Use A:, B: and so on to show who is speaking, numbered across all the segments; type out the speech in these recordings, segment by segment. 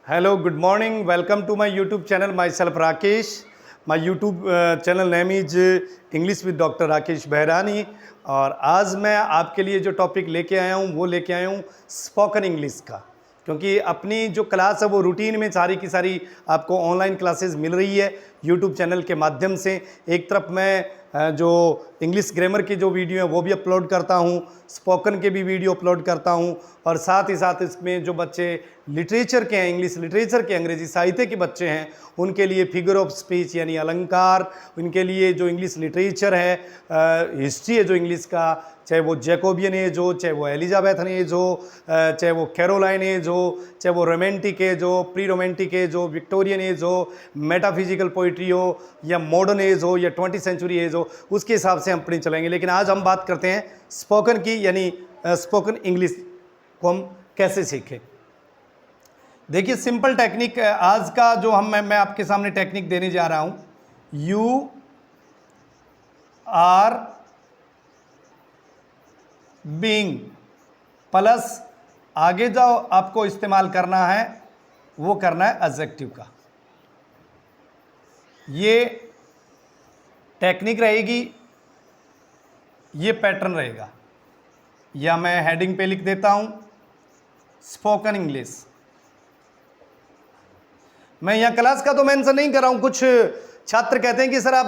A: Hello, good morning. Welcome to my YouTube channel. Myself Rakesh. My YouTube channel name is English with Dr. Rakesh बहरानी। और आज मैं आपके लिए जो टॉपिक लेके आया हूँ वो लेके आया हूँ स्पोकन इंग्लिश का, क्योंकि अपनी जो क्लास है वो रूटीन में सारी की सारी आपको ऑनलाइन क्लासेस मिल रही है यूट्यूब चैनल के माध्यम से। एक तरफ मैं जो इंग्लिश ग्रामर की जो वीडियो है वो भी अपलोड करता हूँ, स्पोकन के भी वीडियो अपलोड करता हूँ, और साथ ही साथ इसमें जो बच्चे लिटरेचर के हैं, इंग्लिश लिटरेचर के, अंग्रेजी साहित्य के बच्चे हैं, उनके लिए फिगर ऑफ स्पीच यानी अलंकार, उनके लिए जो इंग्लिश लिटरेचर है, हिस्ट्री है जो इंग्लिश का, चाहे वो जैकोबियन एज हो, चाहे वो एलिजाबेथन एज हो, चाहे वो कैरोलाइन एज हो, चाहे वो रोमांटिक एज हो, प्री रोमांटिक एज हो, विक्टोरियन एज हो, मेटाफिजिकल पोइट्री हो, या मॉडर्न एज हो, या 20वीं सेंचुरी एज हो, उसके हिसाब से हम पढ़ी चलेंगे। लेकिन आज हम बात करते हैं स्पोकन की, यानी स्पोकन इंग्लिश को हम कैसे सीखें। देखिए सिंपल टेक्निक आज का जो मैं आपके सामने टेक्निक देने जा रहा हूं, यू आर बीइंग प्लस आगे जो आपको इस्तेमाल करना है वो करना है एडजेक्टिव का। ये टेक्निक रहेगी, ये पैटर्न रहेगा, या मैं हेडिंग पे लिख देता हूं स्पोकन इंग्लिश। मैं यहाँ क्लास का तो मेंशन नहीं कर रहा हूँ। कुछ छात्र कहते हैं कि सर आप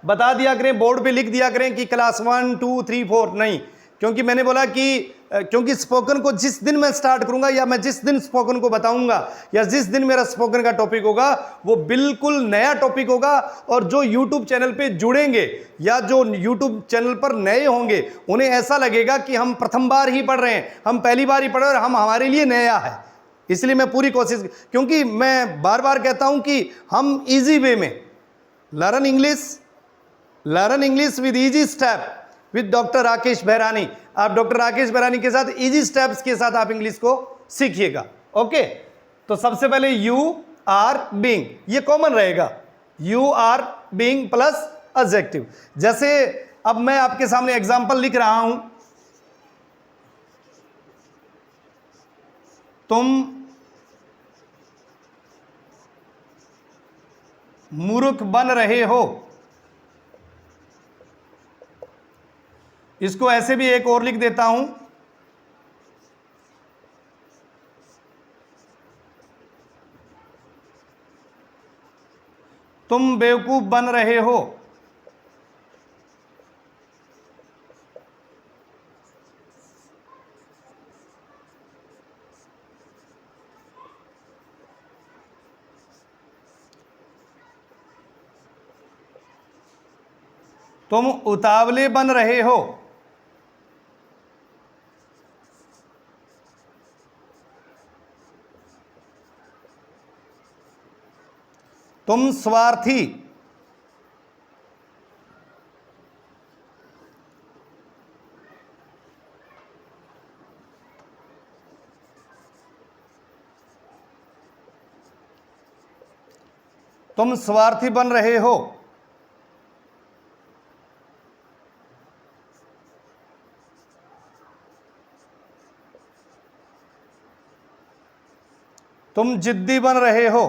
A: बता दिया करें, बोर्ड पे लिख दिया करें कि क्लास 1, 2, 3, 4। नहीं, क्योंकि मैंने बोला कि क्योंकि स्पोकन को जिस दिन मैं स्टार्ट करूंगा, या मैं जिस दिन स्पोकन को बताऊंगा, या जिस दिन मेरा स्पोकन का टॉपिक होगा वो बिल्कुल नया टॉपिक होगा। और जो यूट्यूब चैनल पे जुड़ेंगे या जो यूट्यूब चैनल पर नए होंगे उन्हें ऐसा लगेगा कि हम प्रथम बार ही पढ़ रहे हैं, हम पहली बार ही पढ़ रहे हैं और हम हमारे लिए नया है। इसलिए मैं पूरी कोशिश, क्योंकि मैं बार बार कहता हूं कि हम इजी वे में learn English with easy step with doctor Rakesh Bahrani. आप डॉक्टर राकेश बहरानी के साथ इजी स्टेप्स के साथ आप इंग्लिश को सीखिएगा। ओके, तो सबसे पहले यू आर बीइंग, ये कॉमन रहेगा, you are being plus adjective. जैसे अब मैं आपके सामने एग्जांपल लिख रहा हूं, तुम मूर्ख बन रहे हो। इसको ऐसे भी एक और लिख देता हूं, तुम बेवकूफ बन रहे हो। तुम उतावले बन रहे हो। तुम स्वार्थी। तुम स्वार्थी बन रहे हो। तुम जिद्दी बन रहे हो।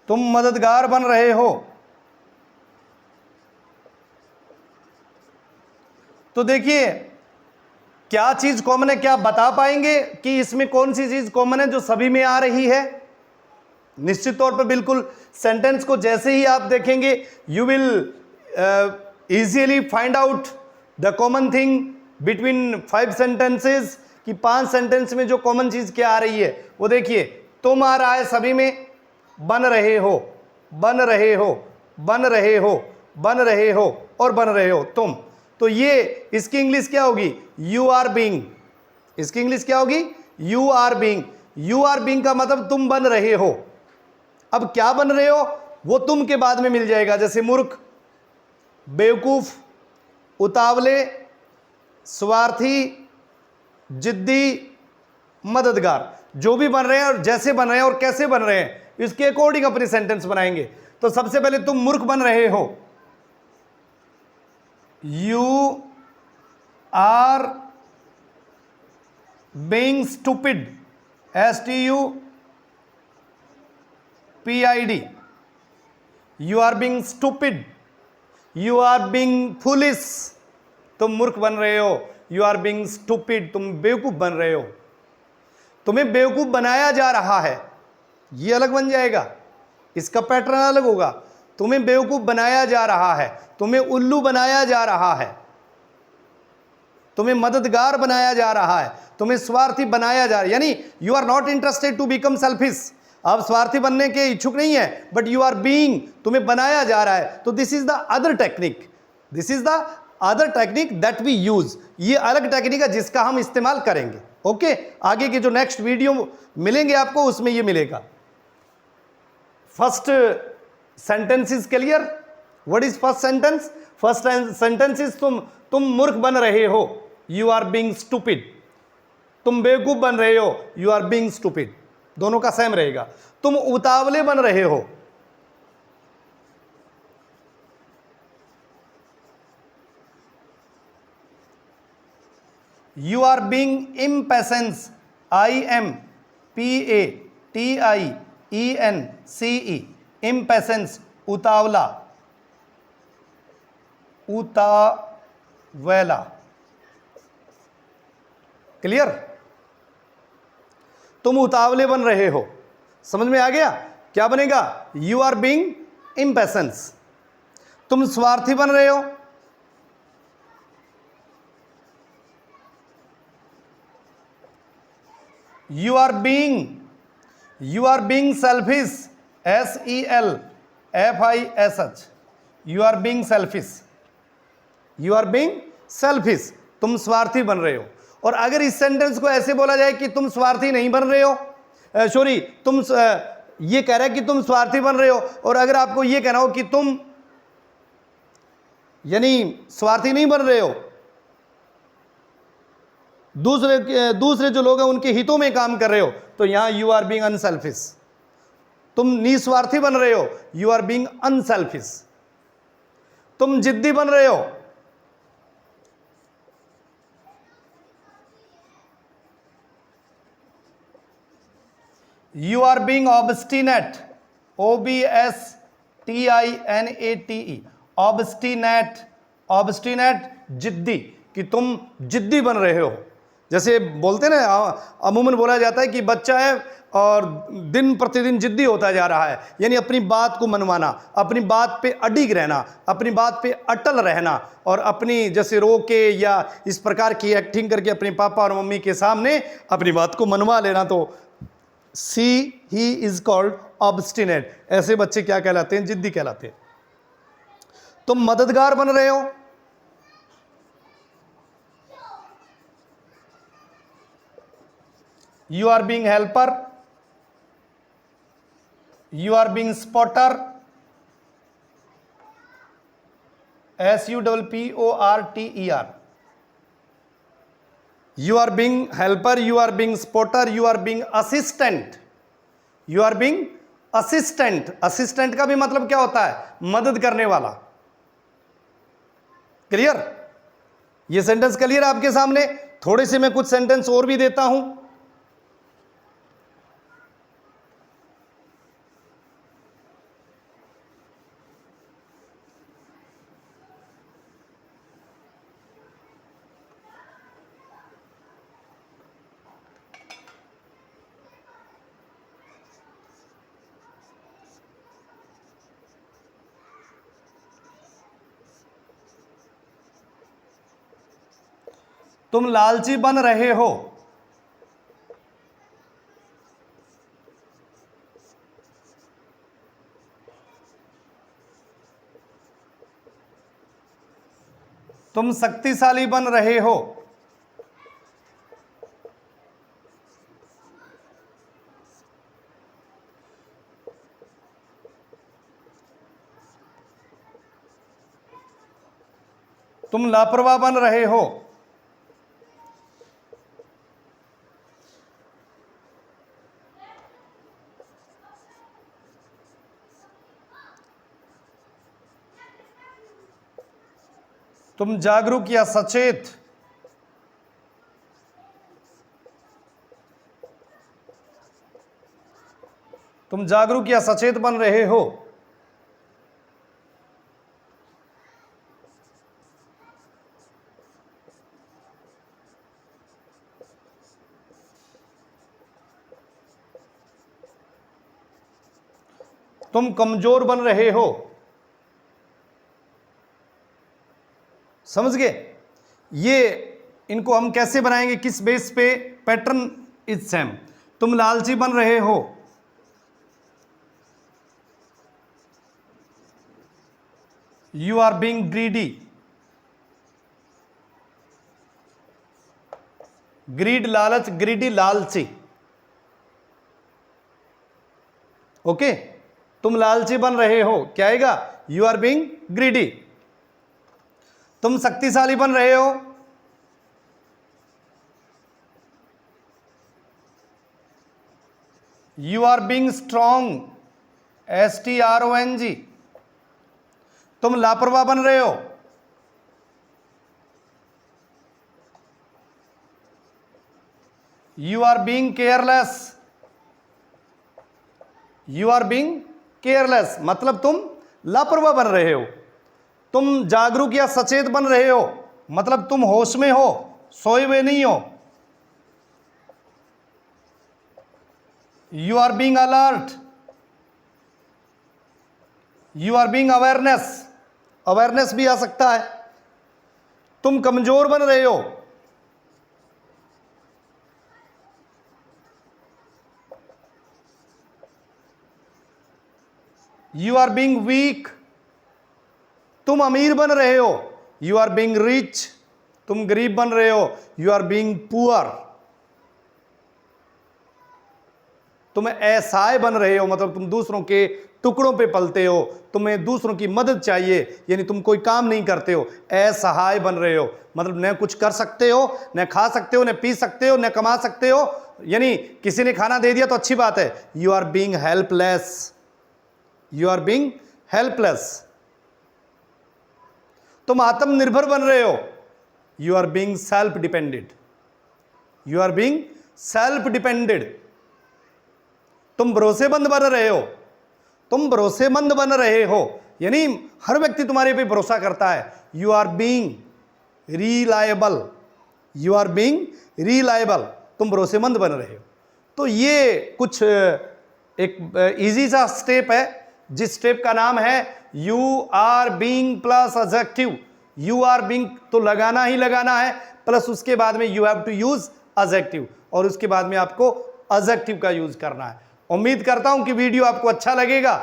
A: तुम मददगार बन रहे हो। तो देखिए क्या चीज कॉमन है, क्या आप बता पाएंगे कि इसमें कौन सी चीज कॉमन है जो सभी में आ रही है? निश्चित तौर पर बिल्कुल सेंटेंस को जैसे ही आप देखेंगे you will easily find out the common thing between 5 sentences, कि 5 सेंटेंस में जो कॉमन चीज क्या आ रही है वो देखिए। तुम आ रहा है सभी में, बन रहे हो, बन रहे हो, बन रहे हो, बन रहे हो और बन रहे हो तुम। तो ये इसकी इंग्लिश क्या होगी? You are being. इसकी इंग्लिश क्या होगी? You are being. You are being का मतलब तुम बन रहे हो। अब क्या बन रहे हो वो तुम के बाद में मिल जाएगा, जैसे मूर्ख, बेवकूफ, उतावले, स्वार्थी, जिद्दी, मददगार, जो भी बन रहे हैं और जैसे बन रहे हैं और कैसे बन रहे हैं इसके अकॉर्डिंग अपने सेंटेंस बनाएंगे। तो सबसे पहले तुम मूर्ख बन रहे हो, you are being stupid, STUPID, you are being stupid, you are being foolish, तुम मूर्ख बन रहे हो, यू आर बीइंग स्टूपिड, तुम बेवकूफ बन रहे हो, तुम्हें बेवकूफ बनाया जा रहा है, ये अलग बन जाएगा, इसका पैटर्न अलग होगा। तुम्हें बेवकूफ बनाया जा रहा है, तुम्हें उल्लू बनाया जा रहा है, तुम्हें मददगार बनाया जा रहा है, तुम्हें स्वार्थी बनाया जा रहा है, यानी you are not interested to become selfish, आप स्वार्थी बनने के इच्छुक नहीं है, बट यू आर बीइंग, तुम्हें बनाया जा रहा है। तो this is the other technique, this is the other technique that we use, ये अलग टेक्निक है जिसका हम इस्तेमाल करेंगे। ओके, आगे के जो नेक्स्ट वीडियो मिलेंगे आपको उसमें ये मिलेगा। First sentence is clear. What is first sentence? First sentence is तुम मूर्ख बन रहे हो, यू आर बीइंग स्टूपिड, तुम बेवकूफ बन रहे हो, यू आर बीइंग स्टूपिड, दोनों का सेम रहेगा। तुम उतावले बन रहे हो, you are being impatience, IMPATIENCE, impatience, उतावला, उतावला। Clear? तुम उतावले बन रहे हो, समझ में आ गया? क्या बनेगा? You are being impatience. तुम स्वार्थी बन रहे हो, you are being selfish, SELFISH, you are being selfish, you are being selfish, तुम स्वार्थी बन रहे हो। और अगर इस सेंटेंस को ऐसे बोला जाए कि तुम स्वार्थी नहीं बन रहे हो, सॉरी, तुम ये कह रहे हैं कि तुम स्वार्थी बन रहे हो, और अगर आपको ये कहना हो कि तुम यानी स्वार्थी नहीं बन रहे हो, दूसरे जो लोग हैं उनके हितों में काम कर रहे हो, तो यहां यू आर बीइंग अनसेल्फिश। तुम निस्वार्थी बन रहे हो, यू आर बीइंग अनसेल्फिश। तुम जिद्दी बन रहे हो, you are being obstinate, OBSTINATE, obstinate, obstinate, जिद्दी, कि तुम जिद्दी बन रहे हो। जैसे बोलते ना, अमूमन बोला जाता है कि बच्चा है और दिन प्रतिदिन जिद्दी होता जा रहा है, यानी अपनी बात को मनवाना, अपनी बात पे अडिग रहना, अपनी बात पे अटल रहना, और अपनी जैसे रो के या इस प्रकार की एक्टिंग करके अपने पापा और मम्मी के सामने अपनी बात को मनवा लेना, तो ही इज कॉल्ड ऑब्स्टिनेट। ऐसे बच्चे क्या कहलाते हैं? जिद्दी कहलाते हैं। तुम मददगार बन रहे हो, you are being helper, you are being spotter, SUPPORTER, you are being helper, you are being spotter, you are being assistant, you are being assistant। Assistant का भी मतलब क्या होता है? मदद करने वाला। क्लियर? ये सेंटेंस क्लियर आपके सामने? थोड़े से मैं कुछ सेंटेंस और भी देता हूं। तुम लालची बन रहे हो, तुम शक्तिशाली बन रहे हो, तुम लापरवाह बन रहे हो, तुम जागरूक या सचेत, तुम जागरूक या सचेत बन रहे हो। तुम कमजोर बन रहे हो। समझ गए? ये इनको हम कैसे बनाएंगे, किस बेस पे? Pattern is same. तुम लालची बन रहे हो। You are being greedy. Greed लालच, ग्रीडी लालची। ओके, तुम लालची बन रहे हो, क्या आएगा? You are being greedy. तुम शक्तिशाली बन रहे हो। You are being strong, STRONG। तुम लापरवाह बन रहे हो। You are being careless. You are being careless मतलब तुम लापरवाह बन रहे हो। तुम जागरूक या सचेत बन रहे हो मतलब तुम होश में हो, सोए हुए नहीं हो। You are being alert. You are being awareness. Awareness भी आ सकता है। तुम कमजोर बन रहे हो। You are being weak. तुम अमीर बन रहे हो। You are being rich. तुम गरीब बन रहे हो। You are being poor. तुम असहाय बन रहे हो मतलब तुम दूसरों के टुकड़ों पे पलते हो, तुम्हें दूसरों की मदद चाहिए, यानी तुम कोई काम नहीं करते हो। असहाय बन रहे हो मतलब न कुछ कर सकते हो, न खा सकते हो, न पी सकते हो, न कमा सकते हो, यानी किसी ने खाना दे दिया तो अच्छी बात है। You are being helpless. You are being helpless. तुम आत्मनिर्भर बन रहे हो। You are being self dependent. You are being self dependent. तुम भरोसेमंद बन रहे हो। तुम भरोसेमंद बन रहे हो यानी हर व्यक्ति तुम्हारे पे भरोसा करता है। You are being reliable. You are being reliable. तुम भरोसेमंद बन रहे हो। तो ये कुछ एक इजी सा स्टेप है जिस स्टेप का नाम है you are being plus adjective. You are being तो लगाना ही लगाना है, प्लस उसके बाद में you have to use adjective और उसके बाद में आपको एडजेक्टिव का यूज करना है। उम्मीद करता हूं कि वीडियो आपको अच्छा लगेगा,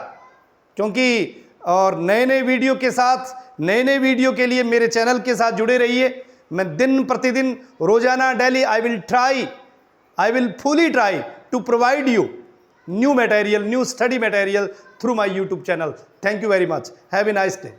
A: क्योंकि और नए नए वीडियो के साथ, नए नए वीडियो के लिए मेरे चैनल के साथ जुड़े रहिए। मैं दिन प्रतिदिन रोजाना daily I will fully try to provide you new material, new study material through my YouTube channel. Thank you very much. Have a nice day.